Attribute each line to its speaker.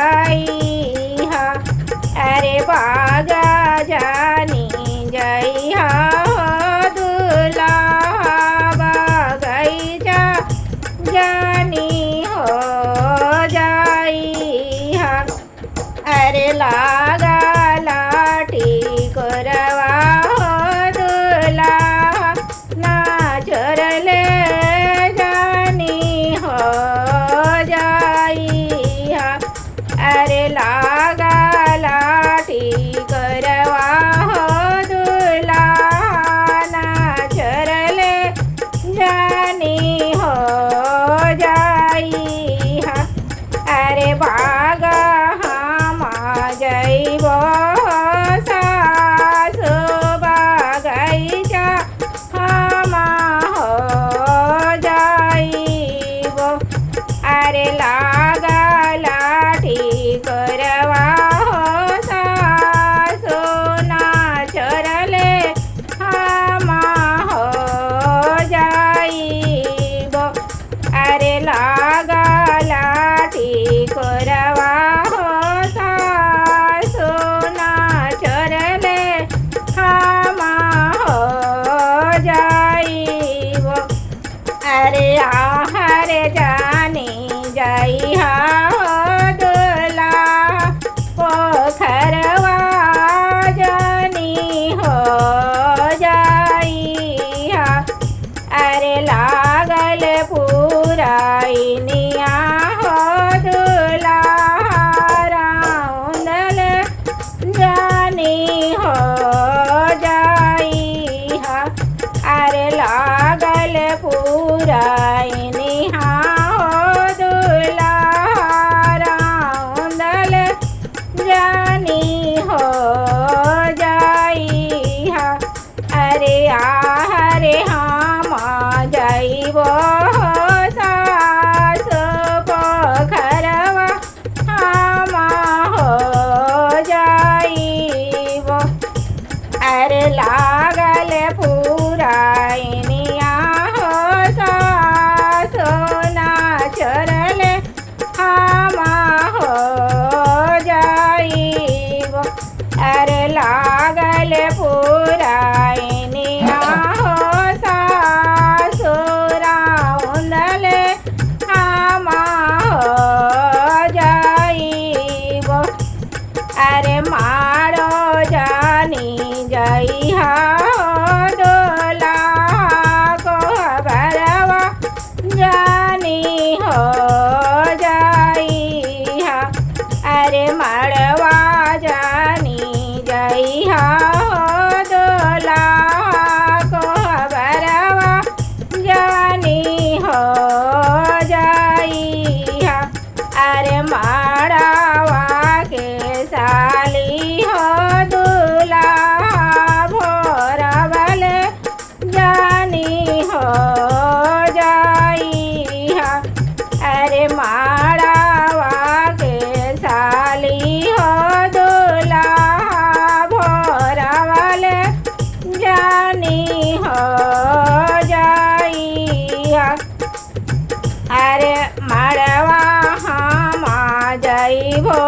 Speaker 1: जाई हा। अरे बागा जानी जाई हा हो दुल्हा बगैचा जानी हो जाई हा। अरे लागा लाठी कोरवा हो दुल्हा नाचरले जानी हो जाई हा। अरे लागा लाठी कोरवा हो दुल्हा नाचरले जानी हो जाई हा। अरे बागा जैबो सासु बगैचा हमा हो जाइबो। अरे लागा लाठी कोरवा हो सासु नाचरले हमा हो जाइबो। अरे लागा लाठी कोरवा अरे आहर जानी जाई हा हो दुल्हा पोखरवा जानी हो जाई हा। अरे लागल पुराइनिया हो दुल्हा राउंडल जानी हो जाई हा। अरे लागल पुराइनी हा हो दुल्हा राउंडल जानी हो जाई हा। अरे आहरे हम जाइबो सासु पोखरवा हम हो जाइबो। अरे लागल पुराइनिया हो सासु नाचरले हम हो जाइबो। अरे लागल पुराइनिया हो सासु राउंडल हम हो जाइबो। अरे मारो जानी जाई हा हो दुल्हा कोहबरवा जानी हो जाई हा। अरे मड़वा जानी जाई हा हो दुल्हा कोहबरवा जानी हो जाई हा। अरे मड़वा के साली हो दुल्हा भोरवल जानी हो जाई हा। अरे मड़वा के साली हो दुल्हा भोरवल जानी हो जाई हा। अरे मड़वा हम जाइबो